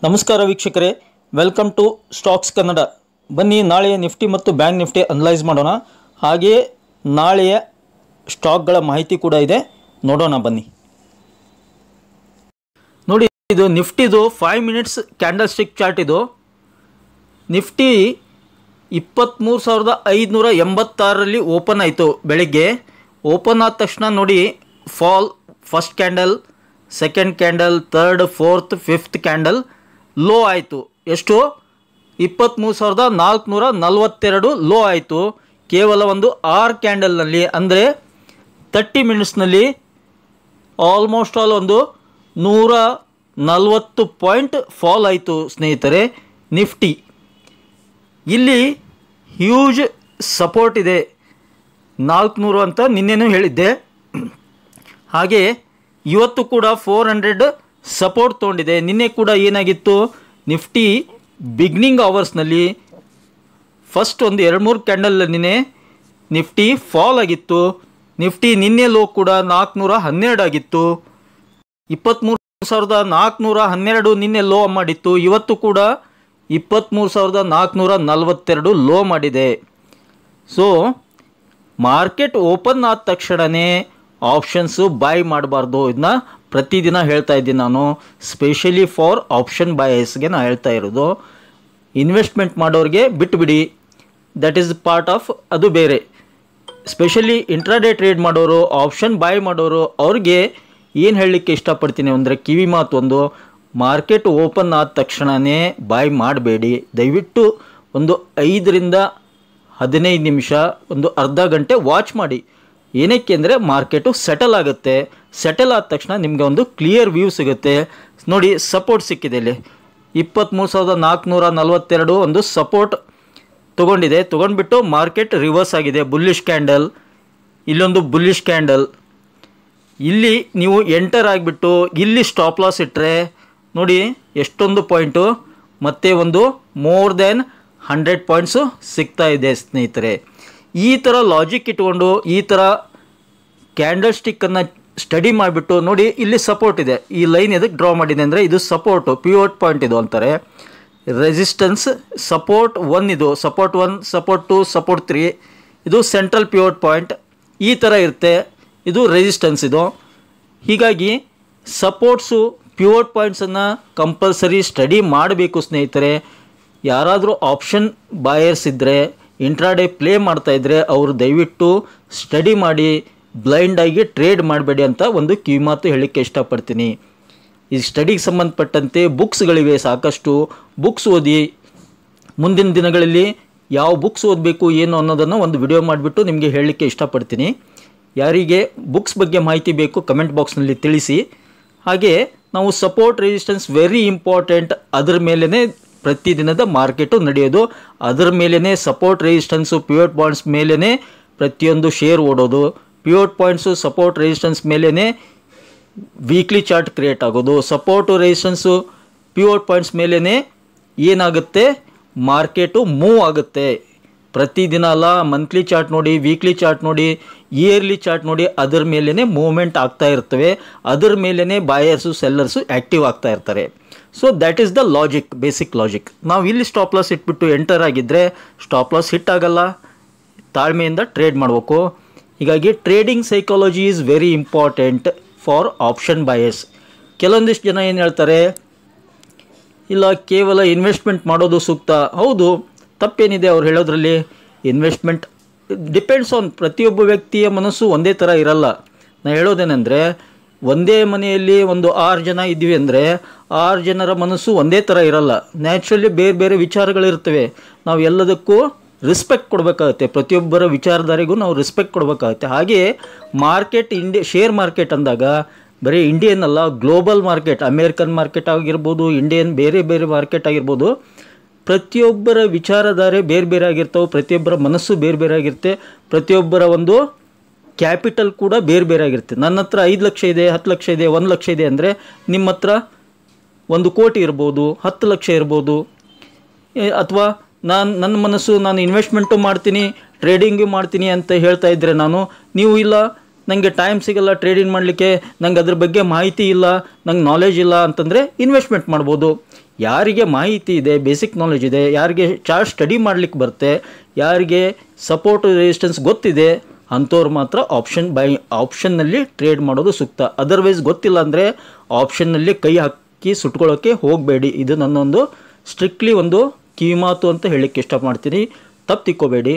ನಮಸ್ಕಾರ ವೀಕ್ಷಕರೇ, welcome to stocks Kannada. ಬನ್ನಿ ನಾಳೆಯ ನಿಫ್ಟಿ ಮತ್ತು ಬ್ಯಾಂಕ್ ನಿಫ್ಟಿ ಅನಲೈಸ್ ಮಾಡೋಣ. ಹಾಗೆಯೇ ನಾಳೆಯ ಸ್ಟಾಕ್ಗಳ ಮಾಹಿತಿ ಕೂಡ ಇದೆ, ನೋಡೋಣ ಬನ್ನಿ. ನೋಡಿ, ಇದು ನಿಫ್ಟಿದು 5 ಮಿನಿಟ್ಸ್ ಕ್ಯಾಂಡಲ್ ಸ್ಟಿಕ್ ಚಾರ್ಟ್. ಇದು ನಿಫ್ಟಿ 23,586ರಲ್ಲಿ ಓಪನ್ ಆಯಿತು. ಬೆಳಿಗ್ಗೆ ಓಪನ್ ಆದ ತಕ್ಷಣ ನೋಡಿ fall, first candle, second candle, third, fourth, fifth candle low ಆಯಿತು. ಎಷ್ಟು? 23,442 ಲೋ ಆಯಿತು. ಕೇವಲ ಒಂದು 6 ಕ್ಯಾಂಡಲ್ನಲ್ಲಿ, ಅಂದರೆ 30 ಮಿನಿಟ್ಸ್ನಲ್ಲಿ ಆಲ್ಮೋಸ್ಟ್ ಆಲ್ ಒಂದು 140 ಪಾಯಿಂಟ್ ಫಾಲ್ ಆಯಿತು ಸ್ನೇಹಿತರೆ ನಿಫ್ಟಿ. ಇಲ್ಲಿ ಹ್ಯೂಜ್ ಸಪೋರ್ಟ್ ಇದೆ 400 ಅಂತ ನಿನ್ನೆನೂ ಹೇಳಿದ್ದೆ. ಹಾಗೆ ಇವತ್ತು ಕೂಡ 400 ಸಪೋರ್ಟ್ ತೊಗೊಂಡಿದೆ. ನಿನ್ನೆ ಕೂಡ ಏನಾಗಿತ್ತು, ನಿಫ್ಟಿ ಬಿಗ್ನಿಂಗ್ ಅವರ್ಸ್ನಲ್ಲಿ ಫಸ್ಟ್ ಒಂದು 2-3 ಕ್ಯಾಂಡಲ್ನಿನೇ ನಿಫ್ಟಿ ಫಾಲ್ ಆಗಿತ್ತು. ನಿಫ್ಟಿ ನಿನ್ನೆ ಲೋ ಕೂಡ 412 ಆಗಿತ್ತು. 23,412 ನಿನ್ನೆ ಲೋ ಮಾಡಿತ್ತು. ಇವತ್ತು ಕೂಡ 23,442 ಲೋ ಮಾಡಿದೆ. ಸೊ ಮಾರ್ಕೆಟ್ ಓಪನ್ ಆದ ತಕ್ಷಣವೇ ಆಪ್ಷನ್ಸು ಬೈ ಮಾಡಬಾರ್ದು. ಇದನ್ನ ಪ್ರತಿದಿನ ಹೇಳ್ತಾ ಇದ್ದೀನಿ ನಾನು, ಸ್ಪೆಷಲಿ ಫಾರ್ ಆಪ್ಷನ್ ಬಯರ್ಸ್ಗೆ ನಾನು ಹೇಳ್ತಾ ಇರೋದು. ಇನ್ವೆಸ್ಟ್ಮೆಂಟ್ ಮಾಡೋರಿಗೆ ಬಿಟ್ಟುಬಿಡಿ, ದಟ್ ಈಸ್ ಪಾರ್ಟ್ ಆಫ್ ಅದು ಬೇರೆ. ಸ್ಪೆಷಲಿ ಇಂಟ್ರಾಡೇ ಟ್ರೇಡ್ ಮಾಡೋರು, ಆಪ್ಷನ್ ಬೈ ಮಾಡೋರು, ಅವ್ರಿಗೆ ಏನು ಹೇಳಲಿಕ್ಕೆ ಇಷ್ಟಪಡ್ತೀನಿ ಅಂದರೆ, ಕಿವಿ ಮಾತು ಒಂದು, ಮಾರ್ಕೆಟ್ ಓಪನ್ ಆದ ತಕ್ಷಣವೇ ಬೈ ಮಾಡಬೇಡಿ. ದಯವಿಟ್ಟು ಒಂದು 5ರಿಂದ 15 ನಿಮಿಷ, ಒಂದು ಅರ್ಧ ಗಂಟೆ ವಾಚ್ ಮಾಡಿ. ಏನಕ್ಕೆ ಅಂದರೆ ಮಾರ್ಕೆಟು ಸೆಟಲ್ ಆಗುತ್ತೆ. ಸೆಟಲ್ ಆದ ತಕ್ಷಣ ನಿಮಗೆ ಒಂದು ಕ್ಲಿಯರ್ ವ್ಯೂ ಸಿಗುತ್ತೆ. ನೋಡಿ, ಸಪೋರ್ಟ್ ಸಿಕ್ಕಿದೆ ಇಲ್ಲಿ 23,442 ಒಂದು ಸಪೋರ್ಟ್ ತೊಗೊಂಡಿದೆ. ತೊಗೊಂಡ್ಬಿಟ್ಟು ಮಾರ್ಕೆಟ್ ರಿವರ್ಸ್ ಆಗಿದೆ. ಬುಲ್ಲಿಶ್ ಕ್ಯಾಂಡಲ್, ಇಲ್ಲೊಂದು ಬುಲ್ಲಿಶ್ ಕ್ಯಾಂಡಲ್. ಇಲ್ಲಿ ನೀವು ಎಂಟರ್ ಆಗಿಬಿಟ್ಟು ಇಲ್ಲಿ ಸ್ಟಾಪ್ ಲಾಸ್ ಇಟ್ಟರೆ ನೋಡಿ ಎಷ್ಟೊಂದು ಪಾಯಿಂಟು, ಮತ್ತೆ ಒಂದು ಮೋರ್ ದೆನ್ 100 ಪಾಯಿಂಟ್ಸು ಸಿಗ್ತಾ ಇದೆ ಸ್ನೇಹಿತರೆ. ಈ ಥರ ಲಾಜಿಕ್ ಇಟ್ಕೊಂಡು ಈ ಥರ ಕ್ಯಾಂಡಲ್ ಸ್ಟಿಕ್ಕನ್ನು ಸ್ಟಡಿ ಮಾಡಿಬಿಟ್ಟು ನೋಡಿ, ಇಲ್ಲಿ ಸಪೋರ್ಟ್ ಇದೆ. ಈ ಲೈನ್ ಎದಕ್ಕೆ ಡ್ರಾ ಮಾಡಿದೆ ಅಂದರೆ, ಇದು ಸಪೋರ್ಟು, ಪಿವೋಟ್ ಪಾಯಿಂಟ್ ಇದು ಅಂತಾರೆ. ರೆಸಿಸ್ಟೆನ್ಸ್ ಸಪೋರ್ಟ್ 1 ಇದು, ಸಪೋರ್ಟ್ 1, ಸಪೋರ್ಟ್ 2, ಸಪೋರ್ಟ್ 3, ಇದು ಸೆಂಟ್ರಲ್ ಪಿವೋಟ್ ಪಾಯಿಂಟ್. ಈ ಥರ ಇರುತ್ತೆ. ಇದು ರೆಸಿಸ್ಟೆನ್ಸ್ ಇದು. ಹೀಗಾಗಿ ಸಪೋರ್ಟ್ಸು, ಪಿವೋಟ್ ಪಾಯಿಂಟ್ಸನ್ನು ಕಂಪಲ್ಸರಿ ಸ್ಟಡಿ ಮಾಡಬೇಕು ಸ್ನೇಹಿತರೆ. ಯಾರಾದರೂ ಆಪ್ಷನ್ ಬಾಯರ್ಸ್ ಇದ್ದರೆ, ಇಂಟ್ರಾಡೇ ಪ್ಲೇ ಮಾಡ್ತಾಯಿದ್ರೆ ಅವರು ದಯವಿಟ್ಟು ಸ್ಟಡಿ ಮಾಡಿ, ಬ್ಲೈಂಡಾಗಿ ಟ್ರೇಡ್ ಮಾಡಬೇಡಿ ಅಂತ ಒಂದು ಕಿವಿಮಾತು ಹೇಳಲಿಕ್ಕೆ ಇಷ್ಟಪಡ್ತೀನಿ. ಈ ಸ್ಟಡಿಗೆ ಸಂಬಂಧಪಟ್ಟಂತೆ ಬುಕ್ಸ್ಗಳಿವೆ ಸಾಕಷ್ಟು, ಬುಕ್ಸ್ ಓದಿ. ಮುಂದಿನ ದಿನಗಳಲ್ಲಿ ಯಾವ ಬುಕ್ಸ್ ಓದಬೇಕು ಏನು ಅನ್ನೋದನ್ನು ಒಂದು ವಿಡಿಯೋ ಮಾಡಿಬಿಟ್ಟು ನಿಮಗೆ ಹೇಳಲಿಕ್ಕೆ ಇಷ್ಟಪಡ್ತೀನಿ. ಯಾರಿಗೆ ಬುಕ್ಸ್ ಬಗ್ಗೆ ಮಾಹಿತಿ ಬೇಕು ಕಮೆಂಟ್ ಬಾಕ್ಸ್ನಲ್ಲಿ ತಿಳಿಸಿ. ಹಾಗೆ ನಾವು ಸಪೋರ್ಟ್, ರೆಸಿಸ್ಟೆನ್ಸ್ ವೆರಿ ಇಂಪಾರ್ಟೆಂಟ್. ಅದರ ಮೇಲೇ ಪ್ರತಿದಿನದ ಮಾರ್ಕೆಟು ನಡೆಯೋದು. ಅದರ ಮೇಲೇ ಸಪೋರ್ಟ್, ರೆಸಿಸ್ಟೆನ್ಸು, ಪಿವೋಟ್ ಪಾಯಿಂಟ್ಸ್ ಮೇಲೇ ಪ್ರತಿಯೊಂದು ಶೇರ್ ಓಡೋದು. ಪಿವೋಟ್ ಪಾಯಿಂಟ್ಸು, ಸಪೋರ್ಟ್, ರೆಸಿಸ್ಟೆನ್ಸ್ ಮೇಲೇ ವೀಕ್ಲಿ ಚಾರ್ಟ್ ಕ್ರಿಯೇಟ್ ಆಗೋದು. ಸಪೋರ್ಟು, ರೆಸಿಸ್ಟೆನ್ಸು, ಪಿವೋಟ್ ಪಾಯಿಂಟ್ಸ್ ಮೇಲೇ ಏನಾಗುತ್ತೆ, ಮಾರ್ಕೆಟು ಮೂವ್ ಆಗುತ್ತೆ. ಪ್ರತಿದಿನ ಅಲ್ಲ, ಮಂತ್ಲಿ ಚಾರ್ಟ್ ನೋಡಿ, ವೀಕ್ಲಿ ಚಾರ್ಟ್ ನೋಡಿ, ಇಯರ್ಲಿ ಚಾರ್ಟ್ ನೋಡಿ, ಅದರ ಮೇಲೇ ಮೂವ್ಮೆಂಟ್ ಆಗ್ತಾ ಇರ್ತವೆ. ಅದರ ಮೇಲೇ ಬಾಯರ್ಸು, ಸೆಲ್ಲರ್ಸು ಆ್ಯಕ್ಟಿವ್ ಆಗ್ತಾ ಇರ್ತಾರೆ. So that is the logic, basic logic. ನಾವು ಇಲ್ಲಿ ಸ್ಟಾಪ್ ಲಾಸ್ ಇಟ್ಬಿಟ್ಟು ಎಂಟರ್ ಆಗಿದ್ದರೆ ಸ್ಟಾಪ್ ಲಾಸ್ ಹಿಟ್ ಆಗಲ್ಲ. ತಾಳ್ಮೆಯಿಂದ ಟ್ರೇಡ್ ಮಾಡಬೇಕು. ಹೀಗಾಗಿ trading psychology is very important for option buyers. ಕೆಲವೊಂದಿಷ್ಟು ಜನ ಏನು ಹೇಳ್ತಾರೆ, ಇಲ್ಲ ಕೇವಲ ಇನ್ವೆಸ್ಟ್ಮೆಂಟ್ ಮಾಡೋದು ಸೂಕ್ತ. ಹೌದು, ತಪ್ಪೇನಿದೆ ಅವ್ರು ಹೇಳೋದ್ರಲ್ಲಿ. ಇನ್ವೆಸ್ಟ್ಮೆಂಟ್ ಡಿಪೆಂಡ್ಸ್ ಆನ್, ಪ್ರತಿಯೊಬ್ಬ ವ್ಯಕ್ತಿಯ ಮನಸ್ಸು ಒಂದೇ ಥರ ಇರಲ್ಲ. ನಾನು ಹೇಳೋದೇನೆಂದರೆ, ಒಂದೇ ಮನೆಯಲ್ಲಿ ಒಂದು 6 ಜನ ಇದ್ದೀವಿ ಅಂದರೆ 6 ಜನರ ಮನಸ್ಸು ಒಂದೇ ಥರ ಇರಲ್ಲ. ನ್ಯಾಚುರಲಿ ಬೇರೆ ಬೇರೆ ವಿಚಾರಗಳಿರ್ತವೆ. ನಾವು ಎಲ್ಲದಕ್ಕೂ ರೆಸ್ಪೆಕ್ಟ್ ಕೊಡಬೇಕಾಗುತ್ತೆ. ಪ್ರತಿಯೊಬ್ಬರ ವಿಚಾರಧಾರೆಗೂ ನಾವು ರೆಸ್ಪೆಕ್ಟ್ ಕೊಡಬೇಕಾಗುತ್ತೆ. ಹಾಗೆಯೇ ಮಾರ್ಕೆಟ್, ಶೇರ್ ಮಾರ್ಕೆಟ್ ಅಂದಾಗ ಬರೀ ಇಂಡಿಯನ್ ಅಲ್ಲ, ಗ್ಲೋಬಲ್ ಮಾರ್ಕೆಟ್, ಅಮೇರಿಕನ್ ಮಾರ್ಕೆಟ್ ಆಗಿರ್ಬೋದು, ಇಂಡಿಯನ್ ಬೇರೆ ಬೇರೆ ಮಾರ್ಕೆಟ್ ಆಗಿರ್ಬೋದು. ಪ್ರತಿಯೊಬ್ಬರ ವಿಚಾರಧಾರೆ ಬೇರೆ ಬೇರೆ ಆಗಿರ್ತವೆ. ಪ್ರತಿಯೊಬ್ಬರ ಮನಸ್ಸು ಬೇರೆ ಬೇರೆ ಆಗಿರುತ್ತೆ. ಪ್ರತಿಯೊಬ್ಬರ ಒಂದು ಕ್ಯಾಪಿಟಲ್ ಕೂಡ ಬೇರೆ ಬೇರೆ ಆಗಿರುತ್ತೆ. ನನ್ನ ಹತ್ರ 5 ಲಕ್ಷ ಇದೆ, 10 ಲಕ್ಷ ಇದೆ, 1 ಲಕ್ಷ ಇದೆ ಅಂದರೆ ನಿಮ್ಮ ಹತ್ರ 1 ಕೋಟಿ ಇರ್ಬೋದು, 10 ಲಕ್ಷ ಇರ್ಬೋದು. ಅಥವಾ ನನ್ನ ಮನಸ್ಸು, ನಾನು ಇನ್ವೆಸ್ಟ್ಮೆಂಟು ಮಾಡ್ತೀನಿ, ಟ್ರೇಡಿಂಗು ಮಾಡ್ತೀನಿ ಅಂತ ಹೇಳ್ತಾ ಇದ್ದರೆ ನೀವು ಇಲ್ಲ ನನಗೆ ಟೈಮ್ ಸಿಗಲ್ಲ ಟ್ರೇಡಿಂಗ್ ಮಾಡಲಿಕ್ಕೆ, ನಂಗೆ ಅದ್ರ ಬಗ್ಗೆ ಮಾಹಿತಿ ಇಲ್ಲ, ನಂಗೆ ನಾಲೆಜ್ ಇಲ್ಲ ಅಂತಂದರೆ ಇನ್ವೆಸ್ಟ್ಮೆಂಟ್ ಮಾಡ್ಬೋದು. ಯಾರಿಗೆ ಮಾಹಿತಿ ಇದೆ, ಬೇಸಿಕ್ ನಾಲೆಜ್ ಇದೆ, ಯಾರಿಗೆ ಚಾರ್ಟ್ ಸ್ಟಡಿ ಮಾಡಲಿಕ್ಕೆ ಬರುತ್ತೆ, ಯಾರಿಗೆ ಸಪೋರ್ಟ್ ರೆಸಿಸ್ಟೆನ್ಸ್ ಗೊತ್ತಿದೆ ಅಂಥವ್ರು ಮಾತ್ರ ಆಪ್ಷನ್ನಲ್ಲಿ ಟ್ರೇಡ್ ಮಾಡೋದು ಸೂಕ್ತ. ಅದರ್ವೈಸ್ ಗೊತ್ತಿಲ್ಲ ಅಂದರೆ ಆಪ್ಷನ್ನಲ್ಲಿ ಕೈ ಹಾಕಿ ಸುಟ್ಕೊಳ್ಳೋಕ್ಕೆ ಹೋಗಬೇಡಿ. ಇದು ನನ್ನೊಂದು ಸ್ಟ್ರಿಕ್ಟ್ಲಿ ಒಂದು ಕಿವಿಮಾತು ಅಂತ ಹೇಳಲಿಕ್ಕೆ ಇಷ್ಟಪಡ್ತೀನಿ. ತಪ್ಪು ತಿಕ್ಕೋಬೇಡಿ.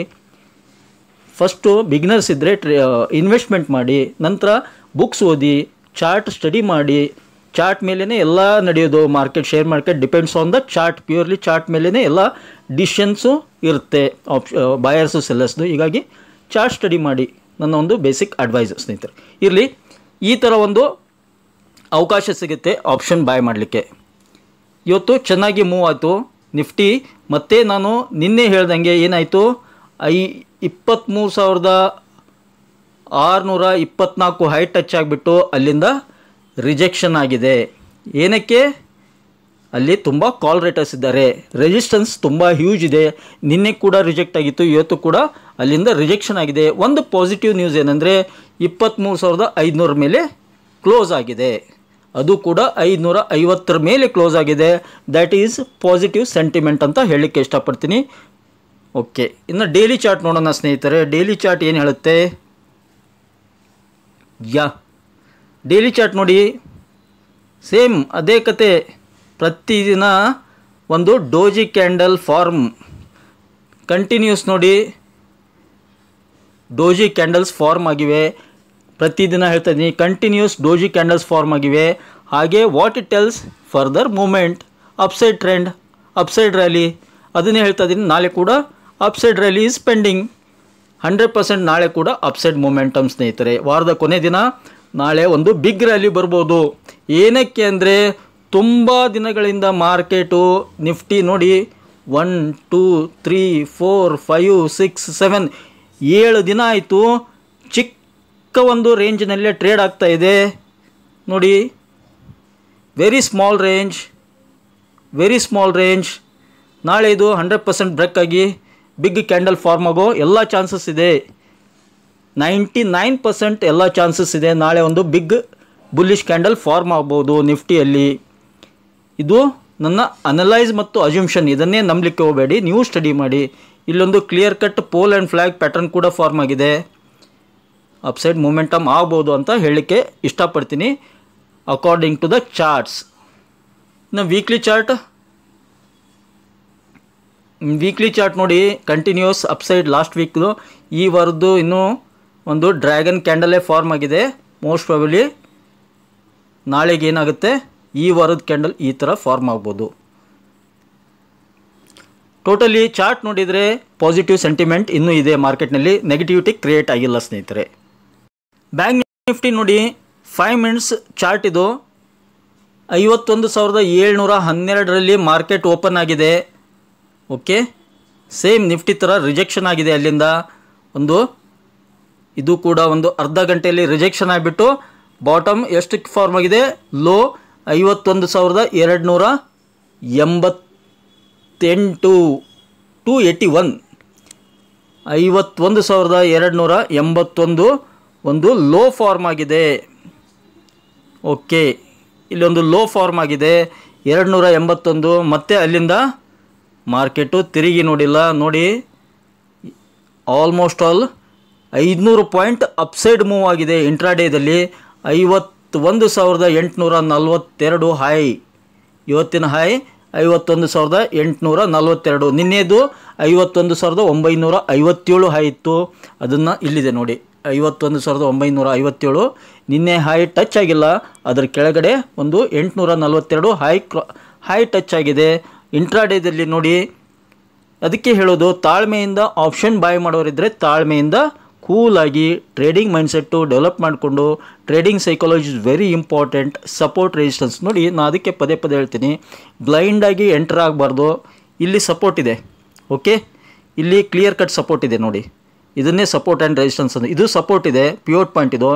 ಫಸ್ಟು ಬಿಗಿನರ್ಸ್ ಇದ್ದರೆ ಇನ್ವೆಸ್ಟ್ಮೆಂಟ್ ಮಾಡಿ, ನಂತರ ಬುಕ್ಸ್ ಓದಿ, ಚಾರ್ಟ್ ಸ್ಟಡಿ ಮಾಡಿ. ಚಾರ್ಟ್ ಮೇಲೇ ಎಲ್ಲ ನಡೆಯೋದು. Market, share market depends on the chart. Purely chart ಮೇಲೇ ಎಲ್ಲ ಡಿಸಿಷನ್ಸು ಇರುತ್ತೆ, ಬಾಯರ್ಸು ಸೆಲ್ಲರ್ಸ್ದು. ಹೀಗಾಗಿ ಚಾರ್ಟ್ ಸ್ಟಡಿ ಮಾಡಿ, ನನ್ನ ಒಂದು ಬೇಸಿಕ್ ಅಡ್ವೈಸ್ ಸ್ನೇಹಿತರೆ. ಇರಲಿ, ಈ ಥರ ಒಂದು ಅವಕಾಶ ಸಿಗುತ್ತೆ ಆಪ್ಷನ್ ಬಾಯ್ ಮಾಡಲಿಕ್ಕೆ. ಇವತ್ತು ಚೆನ್ನಾಗಿ ಮೂವ್ ಆಯಿತು ನಿಫ್ಟಿ. ಮತ್ತು ನಾನು ನಿನ್ನೆ ಹೇಳ್ದಂಗೆ ಏನಾಯಿತು, 23,624 ಹೈ ಟಚ್ ಆಗಿಬಿಟ್ಟು ಅಲ್ಲಿಂದ ರಿಜೆಕ್ಷನ್ ಆಗಿದೆ. ಏನಕ್ಕೆ? ಅಲ್ಲಿ ತುಂಬ ಕಾಲ್ ರೇಟರ್ಸ್ ಇದ್ದಾರೆ, ರೆಸಿಸ್ಟೆನ್ಸ್ ತುಂಬ ಹ್ಯೂಜ್ ಇದೆ. ನಿನ್ನೆ ಕೂಡ ರಿಜೆಕ್ಟ್ ಆಗಿತ್ತು, ಇವತ್ತು ಕೂಡ ಅಲ್ಲಿಂದ ರಿಜೆಕ್ಷನ್ ಆಗಿದೆ. ಒಂದು ಪಾಸಿಟಿವ್ ನ್ಯೂಸ್ ಏನಂದರೆ 23,500 ಮೇಲೆ ಕ್ಲೋಸ್ ಆಗಿದೆ. ಅದು ಕೂಡ 550 ಮೇಲೆ ಕ್ಲೋಸ್ ಆಗಿದೆ. ದ್ಯಾಟ್ ಈಸ್ ಪಾಸಿಟಿವ್ ಸೆಂಟಿಮೆಂಟ್ ಅಂತ ಹೇಳಲಿಕ್ಕೆ ಇಷ್ಟಪಡ್ತೀನಿ. ಓಕೆ, ಇನ್ನು ಡೈಲಿ ಚಾರ್ಟ್ ನೋಡೋಣ ಸ್ನೇಹಿತರೆ. ಡೈಲಿ ಚಾರ್ಟ್ ಏನು ಹೇಳುತ್ತೆ? ಡೈಲಿ ಚಾರ್ಟ್ ನೋಡಿ, ಸೇಮ್ ಅದೇ ಕತೆ. ಪ್ರತಿದಿನ ಒಂದು ಡೋಜಿ ಕ್ಯಾಂಡಲ್ ಫಾರ್ಮ್ ಕಂಟಿನ್ಯೂಸ್ ನೋಡಿ, ಡೋಜಿ ಕ್ಯಾಂಡಲ್ಸ್ ಫಾರ್ಮ್ ಆಗಿವೆ. ಪ್ರತಿದಿನ ಹೇಳ್ತಾ ಇದ್ದೀನಿ, ಕಂಟಿನ್ಯೂಸ್ ಡೋಜಿ ಕ್ಯಾಂಡಲ್ಸ್ ಫಾರ್ಮ್ ಆಗಿವೆ. ಹಾಗೆ what it tells further movement, upside trend, upside rally. ಅದನ್ನೇ ಹೇಳ್ತಾ ಇದ್ದೀನಿ. ನಾಳೆ ಕೂಡ ಅಪ್ಸೈಡ್ ರ್ಯಾಲಿ ಈಸ್ ಪೆಂಡಿಂಗ್. 100% ನಾಳೆ ಕೂಡ ಅಪ್ಸೈಡ್ ಮೂಮೆಂಟಮ್ ಸ್ನೇಹಿತರೆ. ವಾರದ ಕೊನೆ ದಿನ ನಾಳೆ ಒಂದು ಬಿಗ್ ರ್ಯಾಲಿ ಬರ್ಬೋದು. ಏನಕ್ಕೆ ಅಂದರೆ ತುಂಬ ದಿನಗಳಿಂದ ಮಾರ್ಕೆಟು ನಿಫ್ಟಿ ನೋಡಿ 1 2 3 4 5 6 7 7 ದಿನ ಆಯಿತು ಚಿಕ್ಕ ಒಂದು ರೇಂಜ್ನಲ್ಲೇ ಟ್ರೇಡ್ ಆಗ್ತಾ ಇದೆ ನೋಡಿ. Very small range. ನಾಳೆ ಇದು 100% ಬ್ರೇಕ್ ಆಗಿ ಬಿಗ್ ಕ್ಯಾಂಡಲ್ ಫಾರ್ಮ್ ಆಗೋ ಎಲ್ಲ ಚಾನ್ಸಸ್ ಇದೆ. 99% ಎಲ್ಲ ಚಾನ್ಸಸ್ ಇದೆ. ನಾಳೆ ಒಂದು ಬಿಗ್ ಬುಲ್ಲಿಶ್ ಕ್ಯಾಂಡಲ್ ಫಾರ್ಮ್ ಆಗ್ಬೋದು ನಿಫ್ಟಿಯಲ್ಲಿ. ಇದು ನನ್ನ ಅನಲೈಸ್ ಮತ್ತು ಅಜ್ಯೂಮ್ಷನ್. ಇದನ್ನೇ ನಂಬಲಿಕ್ಕೆ ಹೋಗಬೇಡಿ, ನೀವು ಸ್ಟಡಿ ಮಾಡಿ. ಇಲ್ಲೊಂದು clear cut pole and flag pattern ಕೂಡ ಫಾರ್ಮ್ ಆಗಿದೆ. ಅಪ್ಸೈಡ್ ಮೂಮೆಂಟಮ್ ಆಗ್ಬೋದು ಅಂತ ಹೇಳಲಿಕ್ಕೆ ಇಷ್ಟಪಡ್ತೀನಿ ಅಕಾರ್ಡಿಂಗ್ ಟು ದ ಚಾರ್ಟ್ಸ್. ಇನ್ನು ವೀಕ್ಲಿ ಚಾರ್ಟ್ ನೋಡಿ, ಕಂಟಿನ್ಯೂಸ್ ಅಪ್ಸೈಡ್ ಲಾಸ್ಟ್ ವೀಕ್ದು. ಈ ವಾರದ್ದು ಇನ್ನೂ ಒಂದು ಡ್ರ್ಯಾಗನ್ ಕ್ಯಾಂಡಲೇ ಫಾರ್ಮ್ ಆಗಿದೆ. ಮೋಸ್ಟ್ ಪ್ರಾಬಬ್ಲಿ ನಾಳೆಗೆ ಏನಾಗುತ್ತೆ, ಈ ವಾರದ ಕ್ಯಾಂಡಲ್ ಈ ಥರ ಫಾರ್ಮ್ ಆಗ್ಬೋದು. ಟೋಟಲಿ ಚಾರ್ಟ್ ನೋಡಿದರೆ ಪಾಸಿಟಿವ್ ಸೆಂಟಿಮೆಂಟ್ ಇನ್ನೂ ಇದೆ ಮಾರ್ಕೆಟ್ನಲ್ಲಿ, ನೆಗೆಟಿವಿಟಿ ಕ್ರಿಯೇಟ್ ಆಗಿಲ್ಲ ಸ್ನೇಹಿತರೆ. ಬ್ಯಾಂಕ್ ನಿಫ್ಟಿ ನೋಡಿ, 5 ಮಿನಿಟ್ಸ್ ಚಾರ್ಟ್ ಇದು. 51,712ರಲ್ಲಿ ಮಾರ್ಕೆಟ್ ಓಪನ್ ಆಗಿದೆ. ಓಕೆ, ಸೇಮ್ ನಿಫ್ಟಿ ಥರ ರಿಜೆಕ್ಷನ್ ಆಗಿದೆ. ಅಲ್ಲಿಂದ ಒಂದು ಇದು ಕೂಡ ಒಂದು ಅರ್ಧ ಗಂಟೆಯಲ್ಲಿ ರಿಜೆಕ್ಷನ್ ಆಗಿಬಿಟ್ಟು ಬಾಟಮ್ ಎಷ್ಟಕ್ಕೆ ಫಾರ್ಮ್ ಆಗಿದೆ, ಲೋ 51,281 281 51,281 ಒಂದು ಲೋ ಫಾರ್ಮ್ ಆಗಿದೆ. ಓಕೆ, ಇಲ್ಲೊಂದು ಲೋ ಫಾರ್ಮ್ ಆಗಿದೆ 281. ಮತ್ತು ಅಲ್ಲಿಂದ ಮಾರ್ಕೆಟು ತಿರುಗಿ ನೋಡಿಲ್ಲ ನೋಡಿ. Almost all 500 point upside move ಆಗಿದೆ ಇಂಟ್ರಾಡೇದಲ್ಲಿ. 51,842 ಹೈ, ಇವತ್ತಿನ ಹೈ 51,842. ನಿನ್ನೆದು 51,957 ಹೈ ಇತ್ತು. ಅದನ್ನು ಇಲ್ಲಿದೆ ನೋಡಿ, 51,957 ನಿನ್ನೆ ಹೈ ಟಚ್ ಆಗಿಲ್ಲ. ಅದರ ಕೆಳಗಡೆ ಒಂದು 842 ಹೈ ಟಚ್ ಆಗಿದೆ ಇಂಟ್ರಾಡೇದಲ್ಲಿ ನೋಡಿ. ಅದಕ್ಕೆ ಹೇಳೋದು, ತಾಳ್ಮೆಯಿಂದ ಆಪ್ಷನ್ ಬಾಯ್ ಮಾಡೋರಿದ್ದರೆ ತಾಳ್ಮೆಯಿಂದ ಕೂಲಾಗಿ ಟ್ರೇಡಿಂಗ್ ಮೈಂಡ್ಸೆಟ್ಟು ಡೆವಲಪ್ ಮಾಡಿಕೊಂಡು, trading psychology is very important. Support resistance ನೋಡಿ, ನಾನು ಅದಕ್ಕೆ ಪದೇ ಹೇಳ್ತೀನಿ, ಬ್ಲೈಂಡಾಗಿ ಎಂಟರ್ ಆಗಬಾರ್ದು. ಇಲ್ಲಿ ಸಪೋರ್ಟ್ ಇದೆ. ಓಕೆ, ಇಲ್ಲಿ ಕ್ಲಿಯರ್ ಕಟ್ ಸಪೋರ್ಟ್ ಇದೆ ನೋಡಿ. ಇದನ್ನೇ ಸಪೋರ್ಟ್ ಆ್ಯಂಡ್ ರೆಸಿಸ್ಟೆನ್ಸ್ ಅಂತ. ಇದು ಸಪೋರ್ಟ್ ಇದೆ, ಪಿವೋಟ್ ಪಾಯಿಂಟ್ ಇದು.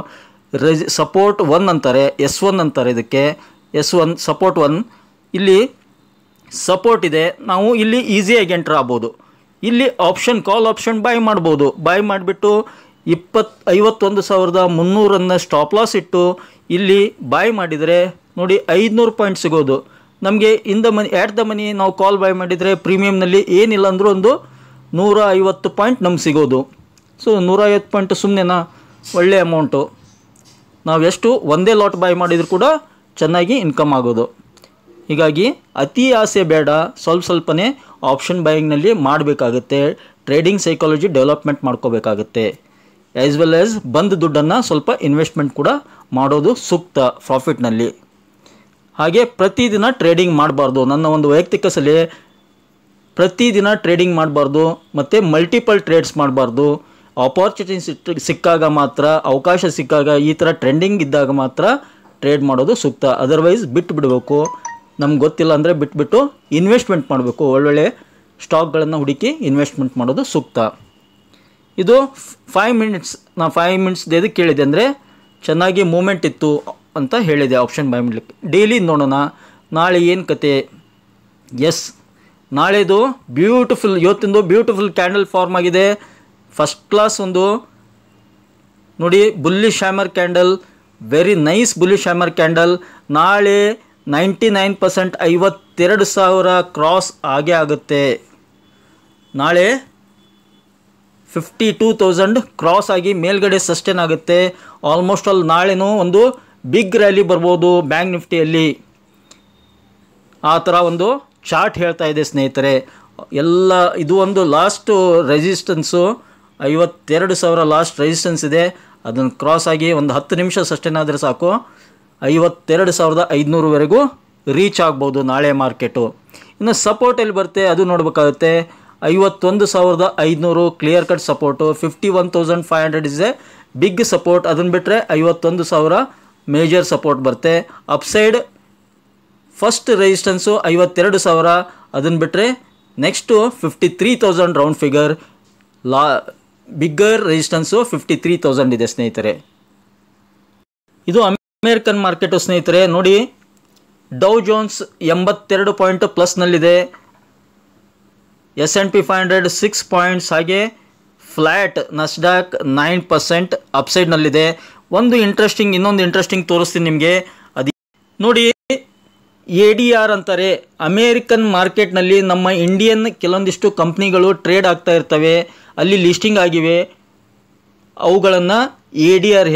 ಸಪೋರ್ಟ್ 1 ಅಂತಾರೆ, S1 ಅಂತಾರೆ ಇದಕ್ಕೆ. S1 support 1. ಇಲ್ಲಿ ಸಪೋರ್ಟ್ ಇದೆ. ನಾವು ಇಲ್ಲಿ ಈಸಿಯಾಗಿ ಎಂಟರ್ ಆಗ್ಬೋದು. ಇಲ್ಲಿ ಆಪ್ಷನ್ ಕಾಲ್ ಆಪ್ಷನ್ ಬಾಯ್ ಮಾಡ್ಬೋದು. ಬಾಯ್ ಮಾಡಿಬಿಟ್ಟು 51,300 ಸ್ಟಾಪ್ ಲಾಸ್ ಇಟ್ಟು ಇಲ್ಲಿ ಬಾಯ್ ಮಾಡಿದರೆ ನೋಡಿ 500 ಪಾಯಿಂಟ್ ಸಿಗೋದು. ನಮಗೆ in the money at the money ನಾವು ಕಾಲ್ ಬೈ ಮಾಡಿದರೆ ಪ್ರೀಮಿಯಮ್ನಲ್ಲಿ ಏನಿಲ್ಲ ಅಂದರೂ ಒಂದು 150 ಪಾಯಿಂಟ್ ನಮ್ಗೆ ಸಿಗೋದು. ಸೊ 150 ಪಾಯಿಂಟ್ ಸುಮ್ಮನೆನಾ, ಒಳ್ಳೆ ಅಮೌಂಟು. ನಾವು ಎಷ್ಟು ಒಂದೇ ಲಾಟ್ ಬೈ ಮಾಡಿದರೂ ಕೂಡ ಚೆನ್ನಾಗಿ ಇನ್ಕಮ್ ಆಗೋದು. ಹೀಗಾಗಿ ಅತಿ ಆಸೆ ಬೇಡ, ಸ್ವಲ್ಪನೇ ಆಪ್ಷನ್ ಬೈಯಿಂಗ್ನಲ್ಲಿ ಮಾಡಬೇಕಾಗುತ್ತೆ. ಟ್ರೇಡಿಂಗ್ ಸೈಕಾಲಜಿ ಡೆವಲಪ್ಮೆಂಟ್ ಮಾಡ್ಕೋಬೇಕಾಗುತ್ತೆ. ಆ್ಯಸ್ ವೆಲ್ ಆ್ಯಸ್ ಬಂದ ದುಡ್ಡನ್ನು ಸ್ವಲ್ಪ ಇನ್ವೆಸ್ಟ್ಮೆಂಟ್ ಕೂಡ ಮಾಡೋದು ಸೂಕ್ತ ಪ್ರಾಫಿಟ್ನಲ್ಲಿ. ಹಾಗೆ ಪ್ರತಿದಿನ ಟ್ರೇಡಿಂಗ್ ಮಾಡಬಾರ್ದು. ನನ್ನ ಒಂದು ವೈಯಕ್ತಿಕ ಸಲಹೆ, ಪ್ರತಿದಿನ ಟ್ರೇಡಿಂಗ್ ಮಾಡಬಾರ್ದು ಮತ್ತು ಮಲ್ಟಿಪಲ್ ಟ್ರೇಡ್ಸ್ ಮಾಡಬಾರ್ದು. ಆಪರ್ಚುನಿಟಿ ಸಿಕ್ಕಾಗ ಮಾತ್ರ, ಅವಕಾಶ ಸಿಕ್ಕಾಗ, ಈ ಥರ ಟ್ರೆಂಡಿಂಗ್ ಇದ್ದಾಗ ಮಾತ್ರ ಟ್ರೇಡ್ ಮಾಡೋದು ಸೂಕ್ತ. ಅದರ್ವೈಸ್ ಬಿಟ್ಟು ಬಿಡಬೇಕು. ನಮ್ಗೆ ಗೊತ್ತಿಲ್ಲ ಅಂದರೆ ಬಿಟ್ಬಿಟ್ಟು ಇನ್ವೆಸ್ಟ್ಮೆಂಟ್ ಮಾಡಬೇಕು. ಒಳ್ಳೊಳ್ಳೆ ಸ್ಟಾಕ್ಗಳನ್ನು ಹುಡುಕಿ ಇನ್ವೆಸ್ಟ್ಮೆಂಟ್ ಮಾಡೋದು ಸೂಕ್ತ. ಇದು 5 ಮಿನಿಟ್ಸ್. ನಾನು 5 ಮಿನಿಟ್ಸ್ ಎದಕ್ಕೆ ಕೇಳಿದೆ ಅಂದರೆ ಚೆನ್ನಾಗಿ ಮೂಮೆಂಟ್ ಇತ್ತು ಅಂತ ಹೇಳಿದೆ ಆಪ್ಷನ್ ಬೈ ಮಾಡಲಿಕ್ಕೆ. ಡೈಲಿ ನೋಡೋಣ ನಾಳೆ ಏನು ಕತೆ. ಎಸ್, ನಾಳೆದು ಬ್ಯೂಟಿಫುಲ್, ಇವತ್ತಿಂದು ಬ್ಯೂಟಿಫುಲ್ ಕ್ಯಾಂಡಲ್ ಫಾರ್ಮ್ ಆಗಿದೆ. ಫಸ್ಟ್ ಕ್ಲಾಸ್ ಒಂದು ನೋಡಿ, bullish hammer candle, very nice bullish hammer candle. ನಾಳೆ 99% 52,000 ಕ್ರಾಸ್ ಆಗೇ ಆಗುತ್ತೆ. ನಾಳೆ 52,000 ಕ್ರಾಸ್ ಆಗಿ ಮೇಲ್ಗಡೆ ಸಸ್ಟೇನ್ ಆಗುತ್ತೆ. ಆಲ್ಮೋಸ್ಟ್ ಆಲ್ ನಾಳೆನೂ ಒಂದು ಬಿಗ್ ರ್ಯಾಲಿ ಬರ್ಬೋದು ಬ್ಯಾಂಕ್ ನಿಫ್ಟಿಯಲ್ಲಿ. ಆ ಥರ ಒಂದು ಚಾರ್ಟ್ ಹೇಳ್ತಾ ಇದೆ ಸ್ನೇಹಿತರೆ. ಎಲ್ಲ ಇದು ಒಂದು ಲಾಸ್ಟ್ ರೆಸಿಸ್ಟೆನ್ಸು 52,000 ಲಾಸ್ಟ್ ರೆಸಿಸ್ಟೆನ್ಸ್ ಇದೆ. ಅದನ್ನು ಕ್ರಾಸ್ ಆಗಿ ಒಂದು 10 ನಿಮಿಷ ಸಸ್ಟೇನ್ ಆದರೆ ಸಾಕು, 52,500ವರೆಗೂ ರೀಚ್ ಆಗ್ಬೋದು ನಾಳೆ ಮಾರ್ಕೆಟು. ಇನ್ನು ಸಪೋರ್ಟ್ ಎಲ್ಲಿ ಬರುತ್ತೆ ಅದು ನೋಡಬೇಕಾಗುತ್ತೆ. 51,500 clear cut support, 51,500 is a big support. ಅದನ್ನು ಬಿಟ್ಟರೆ 51,000 ಮೇಜರ್ ಸಪೋರ್ಟ್ ಬರುತ್ತೆ. ಅಪ್ಸೈಡ್ ಫಸ್ಟ್ ರೆಸಿಸ್ಟೆನ್ಸು 52,000, ಅದನ್ನು ಬಿಟ್ಟರೆ next 53,000 round figure. Bigger resistance 53,000 ಇದೆ ಸ್ನೇಹಿತರೆ. ಇದು ಅಮೇರಿಕನ್ ಮಾರ್ಕೆಟು ಸ್ನೇಹಿತರೆ. ನೋಡಿ, ಡೌ ಜೋನ್ಸ್ 82 ಪಾಯಿಂಟ್ ಪ್ಲಸ್ನಲ್ಲಿದೆ, S&P 500 6 ಪಾಯಿಂಟ್ಸ್, ಹಾಗೆ ಫ್ಲ್ಯಾಟ್ ನಸ್ಡಾಕ್ 9% ಅಪ್ಸೈಡ್ನಲ್ಲಿದೆ. ಇನ್ನೊಂದು ಇಂಟ್ರೆಸ್ಟಿಂಗ್ ತೋರಿಸ್ತೀನಿ ನಿಮಗೆ. ಅದು ನೋಡಿ, ADR ಅಂತಾರೆ. ಅಮೇರಿಕನ್ ಮಾರ್ಕೆಟ್ನಲ್ಲಿ ನಮ್ಮ ಇಂಡಿಯನ್ ಕೆಲವೊಂದಿಷ್ಟು ಕಂಪ್ನಿಗಳು ಟ್ರೇಡ್ ಆಗ್ತಾ ಇರ್ತವೆ, ಅಲ್ಲಿ ಲಿಸ್ಟಿಂಗ್ ಆಗಿವೆ. ಅವುಗಳನ್ನು ADR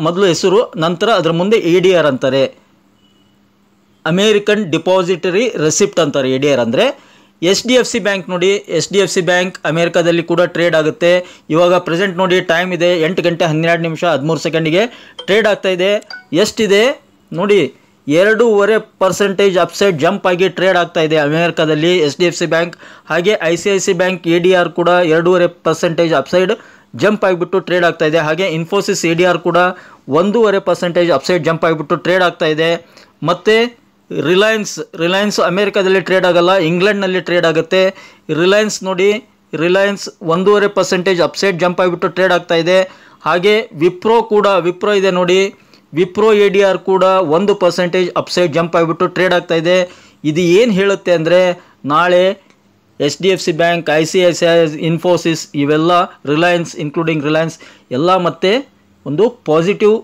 ಮೊದಲು ಹೆಸರು, ನಂತರ ಅದರ ಮುಂದೆ ADR ಅಂತಾರೆ. ಅಮೇರಿಕನ್ ಡಿಪಾಸಿಟರಿ ರೆಸಿಪ್ಟ್ ಅಂತಾರೆ ADR ಅಂದರೆ. HDFC ಬ್ಯಾಂಕ್ ನೋಡಿ, HDFC ಬ್ಯಾಂಕ್ ಅಮೇರಿಕಾದಲ್ಲಿ ಕೂಡ ಟ್ರೇಡ್ ಆಗುತ್ತೆ. ಇವಾಗ ಪ್ರೆಸೆಂಟ್ ನೋಡಿ, ಟೈಮ್ ಇದೆ 8 ಗಂಟೆ 12 ನಿಮಿಷ 13 ಸೆಕೆಂಡಿಗೆ ಟ್ರೇಡ್ ಆಗ್ತಾ ಇದೆ. ಎಷ್ಟಿದೆ ನೋಡಿ, 2.5% ಅಪ್ಸೈಡ್ ಜಂಪ್ ಆಗಿ ಟ್ರೇಡ್ ಆಗ್ತಾ ಇದೆ ಅಮೇರಿಕಾದಲ್ಲಿ HDFC ಬ್ಯಾಂಕ್. ಹಾಗೆ ICICI ಬ್ಯಾಂಕ್ ADR ಕೂಡ 2.5% ಅಪ್ಸೈಡ್ ಜಂಪ್ ಆಗಿಬಿಟ್ಟು ಟ್ರೇಡ್ ಆಗ್ತಾ ಇದೆ. ಹಾಗೆ ಇನ್ಫೋಸಿಸ್ ADR ಕೂಡ 1.5% ಅಪ್ಸೈಡ್ ಜಂಪ್ ಆಗಿಬಿಟ್ಟು ಟ್ರೇಡ್ ಆಗ್ತಾ ಇದೆ. ಮತ್ತು ರಿಲಯನ್ಸ್ ಅಮೇರಿಕಾದಲ್ಲಿ ಟ್ರೇಡ್ ಆಗಲ್ಲ, ಇಂಗ್ಲೆಂಡ್ನಲ್ಲಿ ಟ್ರೇಡ್ ಆಗುತ್ತೆ. ರಿಲಯನ್ಸ್ ನೋಡಿ, ರಿಲಯನ್ಸ್ 1.5% ಅಪ್ಸೈಡ್ ಜಂಪ್ ಆಗಿಬಿಟ್ಟು ಟ್ರೇಡ್ ಆಗ್ತಾ ಇದೆ. ಹಾಗೆ ವಿಪ್ರೋ ಇದೆ ನೋಡಿ, ವಿಪ್ರೋ ADR ಕೂಡ 1% ಅಪ್ಸೈಡ್ ಜಂಪ್ ಆಗಿಬಿಟ್ಟು ಟ್ರೇಡ್ ಆಗ್ತಾ ಇದೆ. ಇದು ಏನು ಹೇಳುತ್ತೆ ಅಂದರೆ, ನಾಳೆ HDFC ಬ್ಯಾಂಕ್, ICICI, ಇನ್ಫೋಸಿಸ್, ಇವೆಲ್ಲ ರಿಲಯನ್ಸ್, ಇನ್ಕ್ಲೂಡಿಂಗ್ ರಿಲಯನ್ಸ್ ಎಲ್ಲ ಮತ್ತೆ ಒಂದು ಪಾಸಿಟಿವ್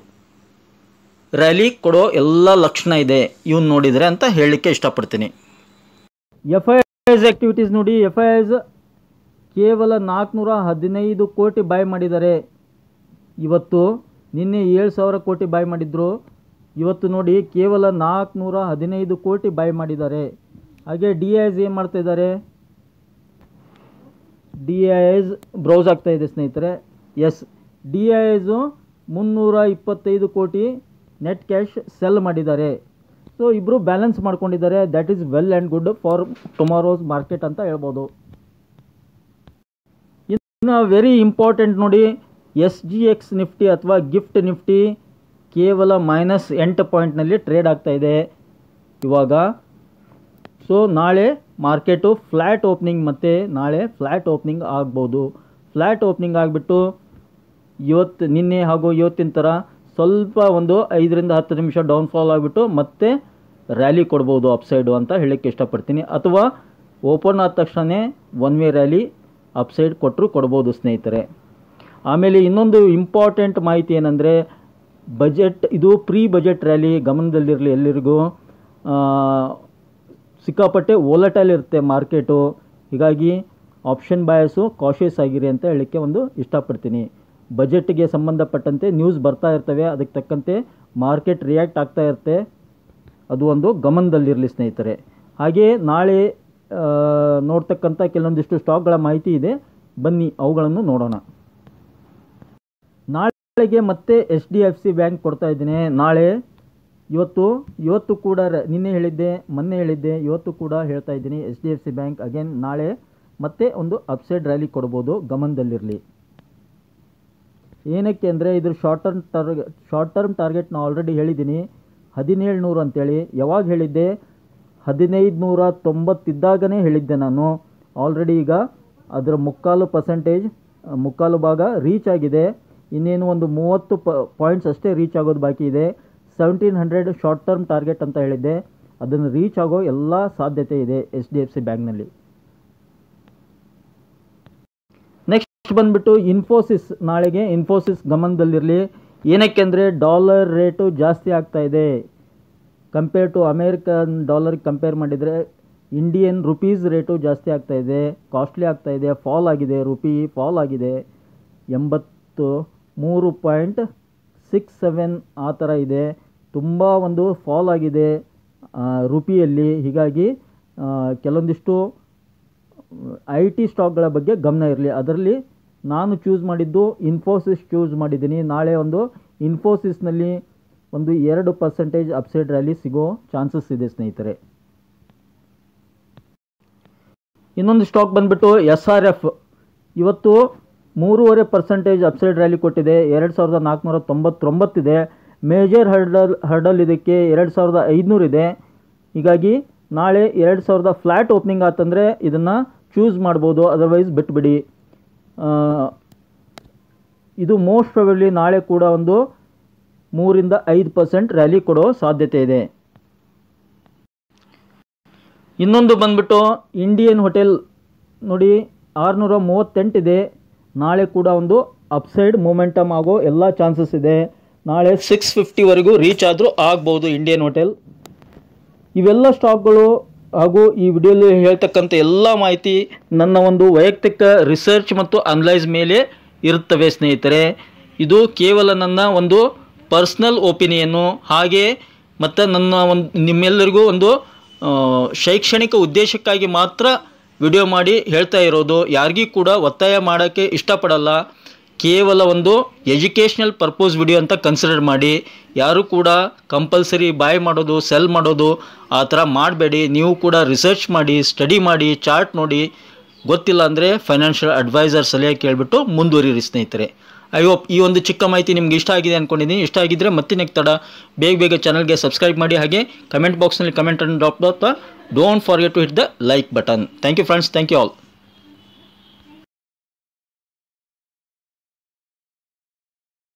ರ್ಯಾಲಿ ಕೊಡೋ ಎಲ್ಲ ಲಕ್ಷಣ ಇದೆ ಇವನು ನೋಡಿದರೆ ಅಂತ ಹೇಳಲಿಕ್ಕೆ ಇಷ್ಟಪಡ್ತೀನಿ. FIIs ಆ್ಯಕ್ಟಿವಿಟೀಸ್ ನೋಡಿ, FIIs ಕೇವಲ 415 ಕೋಟಿ ಬೈ ಮಾಡಿದ್ದಾರೆ ಇವತ್ತು. ನಿನ್ನೆ 7,000 ಕೋಟಿ ಬೈ ಮಾಡಿದ್ರು. ಇವತ್ತು ನೋಡಿ ಕೇವಲ 415 ಕೋಟಿ ಬೈ ಮಾಡಿದ್ದಾರೆ. ಹಾಗೆ DIIs ಏನು ಮಾಡ್ತಾ ಇದ್ದಾರೆ, DIIs ಬ್ರೌಸ್ ಆಗ್ತಾ ಇದೆ ಸ್ನೇಹಿತರೆ. ಎಸ್, DIIs 325 ಕೋಟಿ ನೆಟ್ ಕ್ಯಾಶ್ ಸೆಲ್ ಮಾಡಿದ್ದಾರೆ. ಸೊ ಇಬ್ಬರು ಬ್ಯಾಲೆನ್ಸ್ ಮಾಡ್ಕೊಂಡಿದ್ದಾರೆ. That is well and good for tomorrow's market ಅಂತ ಹೇಳ್ಬೋದು. ಇನ್ನು ವೆರಿ ಇಂಪಾರ್ಟೆಂಟ್ ನೋಡಿ, SGX ನಿಫ್ಟಿ ಅಥವಾ ಗಿಫ್ಟ್ ನಿಫ್ಟಿ ಕೇವಲ -8 ಪಾಯಿಂಟ್ನಲ್ಲಿ ಟ್ರೇಡ್ ಆಗ್ತಾ ಇದೆ ಇವಾಗ. ಸೊ ನಾಳೆ ಮಾರ್ಕೆಟು ಫ್ಲ್ಯಾಟ್ ಓಪನಿಂಗ್, ಮತ್ತು ನಾಳೆ ಫ್ಲ್ಯಾಟ್ ಓಪನಿಂಗ್ ಆಗ್ಬೋದು. ಫ್ಲ್ಯಾಟ್ ಓಪನಿಂಗ್ ಆಗಿಬಿಟ್ಟು ನಿನ್ನೆ ಹಾಗೂ ಇವತ್ತಿನ ಥರ ಸ್ವಲ್ಪ ಒಂದು 5 ರಿಂದ 10 ನಿಮಿಷ ಡೌನ್ಫಾಲ್ ಆಗಿಬಿಟ್ಟು ಮತ್ತೆ ರ್ಯಾಲಿ ಕೊಡ್ಬೋದು ಅಪ್ಸೈಡು ಅಂತ ಹೇಳೋಕ್ಕೆ ಇಷ್ಟಪಡ್ತೀನಿ. ಅಥವಾ ಓಪನ್ ಆದ ತಕ್ಷಣ ಒನ್ ವೇ ರ್ಯಾಲಿ ಅಪ್ಸೈಡ್ ಕೊಡ್ಬೋದು ಸ್ನೇಹಿತರೆ. ಆಮೇಲೆ ಇನ್ನೊಂದು ಇಂಪಾರ್ಟೆಂಟ್ ಮಾಹಿತಿ ಏನಂದರೆ, ಇದು ಪ್ರೀ ಬಜೆಟ್ ರ್ಯಾಲಿ ಗಮನದಲ್ಲಿರಲಿ ಎಲ್ಲರಿಗೂ. ಸಿಕ್ಕಾಪಟ್ಟೆ ವೋಲಟೈಲ್ ಇರುತ್ತೆ ಮಾರ್ಕೆಟು. ಹೀಗಾಗಿ ಆಪ್ಷನ್ ಬಯಸು ಕಾಷಿಯಸ್ ಆಗಿರಿ ಅಂತ ಹೇಳಲಿಕ್ಕೆ ಒಂದು ಇಷ್ಟಪಡ್ತೀನಿ. ಬಜೆಟ್ಗೆ ಸಂಬಂಧಪಟ್ಟಂತೆ ನ್ಯೂಸ್ ಬರ್ತಾ ಇರ್ತವೆ, ಅದಕ್ಕೆ ತಕ್ಕಂತೆ ಮಾರ್ಕೆಟ್ ರಿಯಾಕ್ಟ್ ಆಗ್ತಾ ಇರುತ್ತೆ. ಅದು ಒಂದು ಗಮನದಲ್ಲಿರಲಿ ಸ್ನೇಹಿತರೆ. ಹಾಗೆಯೇ ನಾಳೆ ನೋಡ್ತಕ್ಕಂಥ ಕೆಲವೊಂದಿಷ್ಟು ಸ್ಟಾಕ್ಗಳ ಮಾಹಿತಿ ಇದೆ, ಬನ್ನಿ ಅವುಗಳನ್ನು ನೋಡೋಣ. ನಾಳೆಗೆ ಮತ್ತೆ HDFC ಬ್ಯಾಂಕ್ ಕೊಡ್ತಾ ಇದ್ದೀನಿ. ನಾಳೆ ಇವತ್ತು ಕೂಡ ನಿನ್ನೆ ಹೇಳಿದ್ದೆ, ಮೊನ್ನೆ ಹೇಳಿದ್ದೆ, ಇವತ್ತು ಕೂಡ ಹೇಳ್ತಾ ಇದ್ದೀನಿ. HDFC ಬ್ಯಾಂಕ್ ಅಗೇನ್ ನಾಳೆ ಮತ್ತೆ ಒಂದು ಅಪ್ಸೈಡ್ ರ್ಯಾಲಿ ಕೊಡ್ಬೋದು, ಗಮನದಲ್ಲಿರಲಿ. ಏನಕ್ಕೆ ಅಂದರೆ ಇದ್ರ ಶಾರ್ಟ್ ಟರ್ಮ್ ಟಾರ್ಗೆಟ್ ನಾನು ಆಲ್ರೆಡಿ ಹೇಳಿದ್ದೀನಿ 1700 ಅಂತೇಳಿ. ಯಾವಾಗ ಹೇಳಿದ್ದೆ? 1590 ಇದ್ದಾಗನೇ ಹೇಳಿದ್ದೆ ನಾನು. ಆಲ್ರೆಡಿ ಈಗ ಅದರ ಮುಕ್ಕಾಲು ಭಾಗ ರೀಚ್ ಆಗಿದೆ. ಇನ್ನೇನು ಒಂದು 30 ಪಾಯಿಂಟ್ಸ್ ಅಷ್ಟೇ ರೀಚ್ ಆಗೋದು ಬಾಕಿ ಇದೆ. 1700 ಶಾರ್ಟ್ ಟರ್ಮ್ ಟಾರ್ಗೆಟ್ ಅಂತ ಹೇಳಿದ್ದೆ, ಅದನ್ನು ರೀಚ್ ಆಗೋ ಎಲ್ಲ ಸಾಧ್ಯತೆ ಇದೆ HDFC ಬ್ಯಾಂಕ್ನಲ್ಲಿ. ನೆಕ್ಸ್ಟ್ ಬಂದುಬಿಟ್ಟು ಇನ್ಫೋಸಿಸ್. ನಾಳೆಗೆ ಇನ್ಫೋಸಿಸ್ ಗಮನದಲ್ಲಿರಲಿ. ಏನಕ್ಕೆ ಅಂದರೆ ಡಾಲರ್ ರೇಟು ಜಾಸ್ತಿ ಆಗ್ತಾ ಇದೆ. ಕಂಪೇರ್ ಟು ಅಮೇರಿಕನ್ ಡಾಲರ್ಗೆ ಕಂಪೇರ್ ಮಾಡಿದರೆ ಇಂಡಿಯನ್ ರುಪೀಸ್ ರೇಟು ಜಾಸ್ತಿ ಆಗ್ತಾ ಇದೆ, ಕಾಸ್ಟ್ಲಿ ಆಗ್ತಾ ಇದೆ, ಫಾಲ್ ಆಗಿದೆ. ರುಪಿ ಫಾಲ್ ಆಗಿದೆ, 83.67 ಆ ಥರ ಇದೆ. ತುಂಬ ಒಂದು ಫಾಲ್ ಆಗಿದೆ ರುಪಿಯಲ್ಲಿ. ಹೀಗಾಗಿ ಕೆಲವೊಂದಿಷ್ಟು IT ಸ್ಟಾಕ್ಗಳ ಬಗ್ಗೆ ಗಮನ ಇರಲಿ. ಅದರಲ್ಲಿ ನಾನು ಚೂಸ್ ಮಾಡಿದ್ದು ಇನ್ಫೋಸಿಸ್ ಚೂಸ್ ಮಾಡಿದ್ದೀನಿ. ನಾಳೆ ಒಂದು ಇನ್ಫೋಸಿಸ್ನಲ್ಲಿ ಒಂದು 2% ಅಪ್ಸೈಡ್ ರ್ಯಾಲಿ ಸಿಗೋ ಚಾನ್ಸಸ್ ಇದೆ ಸ್ನೇಹಿತರೆ. ಇನ್ನೊಂದು ಸ್ಟಾಕ್ ಬಂದುಬಿಟ್ಟು SRF. ಇವತ್ತು 3.5% ಅಪ್ಸೈಡ್ ರ್ಯಾಲಿ ಕೊಟ್ಟಿದೆ, 2499 ಇದೆ. ಮೇಜರ್ ಹರ್ಡಲ್ ಇದಕ್ಕೆ 2500 ಇದೆ. ಹೀಗಾಗಿ ನಾಳೆ 2000 ಫ್ಲ್ಯಾಟ್ ಓಪನಿಂಗ್ ಆತಂದರೆ ಇದನ್ನು ಚೂಸ್ ಮಾಡ್ಬೋದು, ಅದರ್ವೈಸ್ ಬಿಟ್ಬಿಡಿ. ಇದು ಮೋಸ್ಟ್ ಪ್ರಾಬಬ್ಲಿ ನಾಳೆ ಕೂಡ ಒಂದು 3-5% ರ್ಯಾಲಿ ಕೊಡೋ ಸಾಧ್ಯತೆ ಇದೆ. ಇನ್ನೊಂದು ಬಂದ್ಬಿಟ್ಟು ಇಂಡಿಯನ್ ಹೋಟೆಲ್ ನೋಡಿ 638 ಇದೆ. ನಾಳೆ ಕೂಡ ಒಂದು ಅಪ್ಸೈಡ್ ಮೂಮೆಂಟಮ್ ಆಗೋ ಎಲ್ಲ ಚಾನ್ಸಸ್ ಇದೆ. ನಾಳೆ 650ವರೆಗೂ ರೀಚ್ ಆದರೂ ಆಗ್ಬೋದು ಇಂಡಿಯನ್ ಹೋಟೆಲ್. ಇವೆಲ್ಲ ಸ್ಟಾಕ್ಗಳು ಹಾಗೂ ಈ ವಿಡಿಯೋಲಿ ಹೇಳ್ತಕ್ಕಂಥ ಎಲ್ಲ ಮಾಹಿತಿ ನನ್ನ ಒಂದು ವೈಯಕ್ತಿಕ ರಿಸರ್ಚ್ ಮತ್ತು ಅನಲೈಸ್ ಮೇಲೆ ಇರುತ್ತವೆ ಸ್ನೇಹಿತರೆ. ಇದು ಕೇವಲ ನನ್ನ ಒಂದು ಪರ್ಸ್ನಲ್ ಒಪಿನಿಯನ್ನು, ಹಾಗೆ ಮತ್ತು ನನ್ನ ನಿಮ್ಮೆಲ್ಲರಿಗೂ ಒಂದು ಶೈಕ್ಷಣಿಕ ಉದ್ದೇಶಕ್ಕಾಗಿ ಮಾತ್ರ ವಿಡಿಯೋ ಮಾಡಿ ಹೇಳ್ತಾ ಇರೋದು. ಯಾರಿಗೂ ಕೂಡ ಒತ್ತಾಯ ಮಾಡೋಕ್ಕೆ ಇಷ್ಟಪಡಲ್ಲ. ಕೇವಲ ಒಂದು ಎಜುಕೇಷ್ನಲ್ ಪರ್ಪೋಸ್ ವಿಡಿಯೋ ಅಂತ ಕನ್ಸಿಡರ್ ಮಾಡಿ. ಯಾರು ಕೂಡ ಕಂಪಲ್ಸರಿ ಬಾಯ್ ಮಾಡೋದು, ಸೆಲ್ ಮಾಡೋದು ಆ ಥರ ಮಾಡಬೇಡಿ. ನೀವು ಕೂಡ ರಿಸರ್ಚ್ ಮಾಡಿ, ಸ್ಟಡಿ ಮಾಡಿ, ಚಾರ್ಟ್ ನೋಡಿ. ಗೊತ್ತಿಲ್ಲ ಅಂದರೆ ಫೈನಾನ್ಷಿಯಲ್ ಅಡ್ವೈಸರ್ ಸಲಹೆ ಕೇಳಿಬಿಟ್ಟು ಮುಂದುವರಿರಿ ಸ್ನೇಹಿತರೆ. ಐ ಹೋಪ್ ಈ ಒಂದು ಚಿಕ್ಕ ಮಾಹಿತಿ ನಿಮ್ಗೆ ಇಷ್ಟ ಆಗಿದೆ ಅಂದ್ಕೊಂಡಿದ್ದೀನಿ. ಇಷ್ಟ ಆಗಿದ್ದರೆ ಮತ್ತಿನ್ನೇಕೆ ತಡ, ಬೇಗ ಚಾನಲ್ಗೆ ಸಬ್ಸ್ಕ್ರೈಬ್ ಮಾಡಿ. ಹಾಗೆ ಕಮೆಂಟ್ ಬಾಕ್ಸ್ನಲ್ಲಿ ಕಮೆಂಟನ್ನು drop don't forget to hit the like button. Thank you friends, thank you all.